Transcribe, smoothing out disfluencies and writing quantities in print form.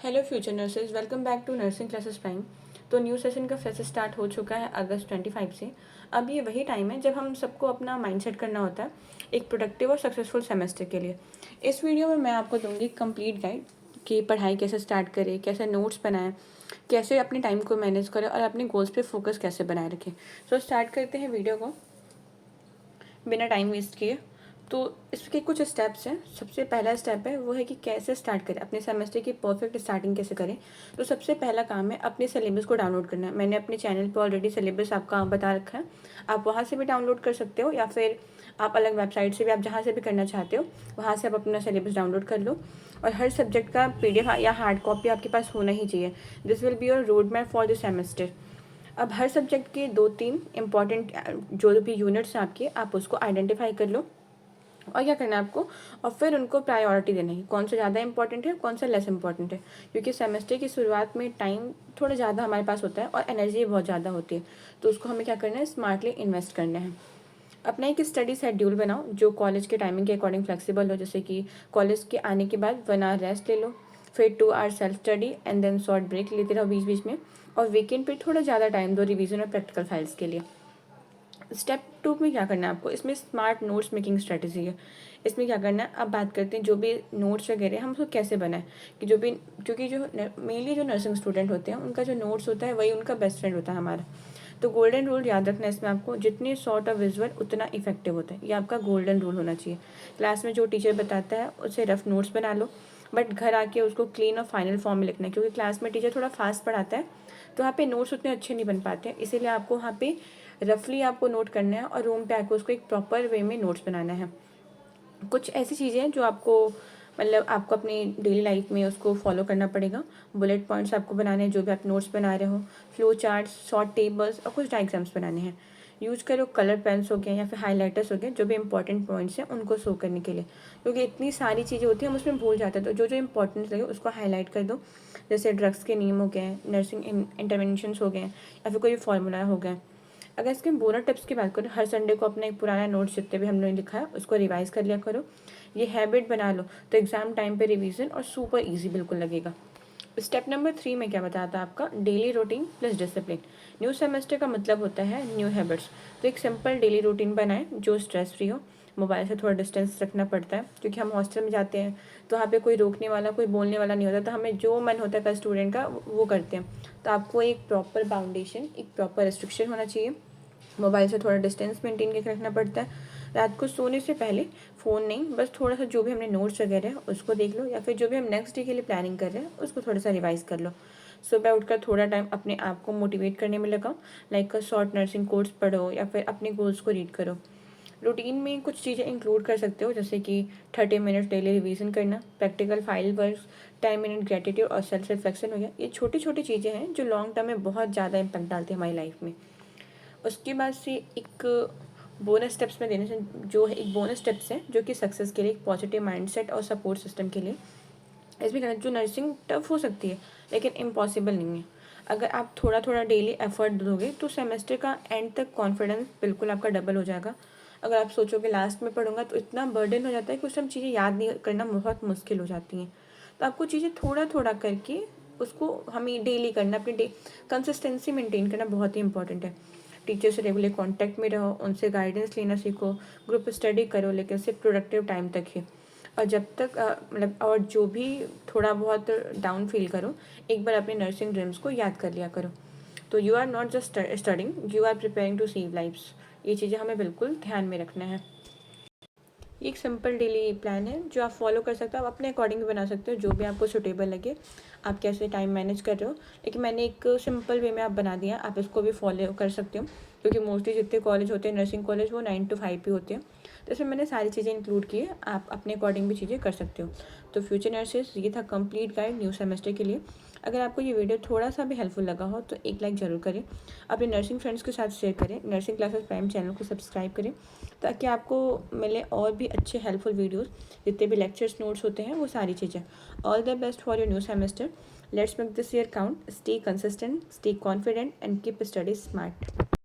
Hello future nurses, welcome back to nursing classes prime. तो new session का phase start हो चुका है अगस्त 25 से। अब ये वही टाइम है जब हम सबको अपना माइंडसेट करना होता है एक प्रोडक्टिव और सक्सेसफुल सेमेस्टर के लिए। इस वीडियो में मैं आपको दूंगी कंप्लीट गाइड कि पढ़ाई कैसे स्टार्ट करें, कैसे नोट्स बनाएं, कैसे अपने टाइम को मैनेज करें और अपने गोल्स पे फोकस कैसे बनाए रखें। सो स्टार्ट करते हैं वीडियो को बिना टाइम वेस्ट किए। तो इसके कुछ स्टेप्स हैं। सबसे पहला स्टेप है वो है कि कैसे स्टार्ट करें, अपने सेमेस्टर की परफेक्ट स्टार्टिंग कैसे करें। तो सबसे पहला काम है अपने सिलेबस को डाउनलोड करना है। मैंने अपने चैनल पर ऑलरेडी सिलेबस आपका बता रखा है, आप वहाँ से भी डाउनलोड कर सकते हो या फिर आप अलग वेबसाइट से भी, आप जहाँ से भी करना चाहते हो वहाँ से आप अपना सिलेबस डाउनलोड कर लो। और हर सब्जेक्ट का PDF या हार्ड कॉपी आपके पास होना ही चाहिए। This will be your road map for the semester. अब हर सब्जेक्ट के 2-3 इम्पॉर्टेंट जो भी यूनिट्स हैं आपके, आप उसको आइडेंटिफाई कर लो और क्या करना है आपको, और फिर उनको प्रायोरिटी देना है, कौन सा ज़्यादा इंपॉर्टेंट है, कौन सा लेस इंपॉर्टेंट है। क्योंकि सेमेस्टर की शुरुआत में टाइम थोड़ा ज़्यादा हमारे पास होता है और एनर्जी बहुत ज़्यादा होती है, तो उसको हमें क्या करना है, स्मार्टली इन्वेस्ट करना है। अपना एक स्टडी शेड्यूल बनाओ जो कॉलेज के टाइमिंग के अकॉर्डिंग फ्लेक्सिबल हो। जैसे कि कॉलेज के आने के बाद 1 आवर रेस्ट ले लो, फिर 2 hour self study and then short break लेते रहो बीच बीच में, और वीकेंड पे थोड़ा ज़्यादा टाइम दो रिवीजन और प्रैक्टिकल फाइल्स के लिए। स्टेप 2 में क्या करना है आपको, इसमें स्मार्ट नोट्स मेकिंग स्ट्रेटेजी है। इसमें क्या करना है, अब बात करते हैं जो भी नोट्स वगैरह हम उसको कैसे बनाएं। कि जो भी, क्योंकि जो मेनली जो नर्सिंग स्टूडेंट होते हैं उनका जो नोट्स होता है वही उनका बेस्ट फ्रेंड होता है हमारा। तो गोल्डन रूल याद रखना है इसमें आपको, जितनी शॉर्ट और विजुअल उतना इफेक्टिव होता है। ये आपका गोल्डन रूल होना चाहिए। क्लास में जो टीचर बताता है उससे रफ नोट्स बना लो, बट घर आके उसको क्लीन और फाइनल फॉर्म में लिखना है। क्योंकि क्लास में टीचर थोड़ा फास्ट पढ़ाता है तो वहाँ पे नोट्स उतने अच्छे नहीं बन पाते हैं, इसीलिए आपको वहाँ पे रफली आपको नोट करना है और रूम पे आके उसको एक प्रॉपर वे में नोट्स बनाना है। कुछ ऐसी चीज़ें हैं जो आपको, मतलब आपको अपनी डेली लाइफ में उसको फॉलो करना पड़ेगा। बुलेट पॉइंट्स आपको बनाने हैं जो भी आप नोट्स बना रहे हो, फ्लो चार्ट्स, शॉर्ट टेबल्स और कुछ डायग्राम्स बनाने हैं। यूज करो कलर पेन्स हो गए या फिर हाइलाइटर्स हो गए, जो भी इंपॉर्टेंट पॉइंट्स हैं उनको शो करने के लिए। क्योंकि इतनी सारी चीज़ें होती हैं हम उसमें भूल जाते हैं, तो जो जो इंपॉर्टेंट लगे उसको हाईलाइट कर दो। जैसे ड्रग्स के नियम हो गए, नर्सिंग इंटरवेंशंस हो गए या फिर कोई फार्मूला हो गया। अगर इसके बोनस टिप्स की बात करें, हर संडे को अपना एक पुराना नोट्स जितने भी हमने लिखा है उसको रिवाइज कर लिया करो। ये हैबिट बना लो तो एग्जाम टाइम पे रिवीजन और सुपर इजी बिल्कुल लगेगा। स्टेप नंबर 3 में क्या बताया था आपका, daily routine plus discipline. New semester का मतलब होता है न्यू हैबिट्स। तो एक सिंपल डेली रूटीन बनाएं जो स्ट्रेस फ्री हो। मोबाइल से थोड़ा डिस्टेंस रखना पड़ता है क्योंकि हम हॉस्टल में जाते हैं तो वहाँ पे कोई रोकने वाला, कोई बोलने वाला नहीं होता, तो हमें जो मन होता है का स्टूडेंट का वो करते हैं। तो आपको एक प्रॉपर बाउंडेशन, एक प्रॉपर रिस्ट्रिक्शन होना चाहिए। मोबाइल से थोड़ा डिस्टेंस मेंटेन करके रखना पड़ता है। रात को सोने से पहले फ़ोन नहीं, बस थोड़ा सा जो भी हमने नोट्स वगैरह है उसको देख लो, या फिर जो भी हम नेक्स्ट डे के लिए प्लानिंग कर रहे हैं उसको थोड़ा सा रिवाइज कर लो। सुबह उठकर थोड़ा टाइम अपने आप को मोटिवेट करने में लगाओ, लाइक शॉर्ट नर्सिंग कोर्स पढ़ो या फिर अपने गोल्स को रीड करो। रूटीन में कुछ चीज़ें इंक्लूड कर सकते हो, जैसे कि 30 मिनट डेली रिवीजन करना, practical file work, 10 minute gratitude और सेल्फ रिफ्लेक्शन हो गया। ये छोटी छोटी चीज़ें हैं जो लॉन्ग टर्म में बहुत ज़्यादा इम्पैक्ट डालती है हमारी लाइफ में। उसके बाद से एक बोनस स्टेप्स में देने से, जो है एक बोनस स्टेप्स है जो कि सक्सेस के लिए एक पॉजिटिव माइंडसेट और सपोर्ट सिस्टम के लिए। इसमें कहना जो नर्सिंग टफ हो सकती है लेकिन इम्पॉसिबल नहीं है। अगर आप थोड़ा थोड़ा डेली एफर्ट दोगे तो सेमेस्टर का एंड तक कॉन्फिडेंस बिल्कुल आपका डबल हो जाएगा। अगर आप सोचोगे लास्ट में पढ़ूंगा तो इतना बर्डन हो जाता है कि उस टाइम चीज़ें याद नहीं करना बहुत मुश्किल हो जाती हैं। तो आपको चीज़ें थोड़ा थोड़ा करके उसको हमें डेली करना, अपनी कंसिस्टेंसी मेंटेन करना बहुत ही इंपॉर्टेंट है। टीचर से रेगुलर कांटेक्ट में रहो, उनसे गाइडेंस लेना सीखो, ग्रुप स्टडी करो लेकिन सिर्फ प्रोडक्टिव टाइम तक ही। और जब तक मतलब और जो भी थोड़ा बहुत डाउन फील करो, एक बार अपने नर्सिंग ड्रीम्स को याद कर लिया करो। तो you are not just studying, you are preparing to save lifes. ये चीज़ें हमें बिल्कुल ध्यान में रखना है। ये एक सिंपल डेली प्लान है जो आप फॉलो कर सकते हो, आप अपने अकॉर्डिंग बना सकते हो, जो भी आपको सूटेबल लगे। आप कैसे टाइम मैनेज कर रहे हो, लेकिन मैंने एक सिंपल वे में आप बना दिया, आप इसको भी फॉलो कर सकते हो। क्योंकि मोस्टली जितने कॉलेज होते हैं नर्सिंग कॉलेज वो 9 to 5 भी होते हैं, तो इसमें मैंने सारी चीज़ें इंक्लूड की है, आप अपने अकॉर्डिंग भी चीज़ें कर सकते हो। तो फ्यूचर नर्सेस, ये था कंप्लीट गाइड न्यू सेमेस्टर के लिए। अगर आपको ये वीडियो थोड़ा सा भी हेल्पफुल लगा हो तो एक लाइक ज़रूर करें, अपने नर्सिंग फ्रेंड्स के साथ शेयर करें, नर्सिंग क्लासेस प्राइम चैनल को सब्सक्राइब करें ताकि आपको मिले और भी अच्छे हेल्पफुल वीडियोस। जितने भी लेक्चर्स नोट्स होते हैं वो सारी चीज़ें। All the best for your new semester. Let's make this year count. Stay consistent, stay confident and keep study smart.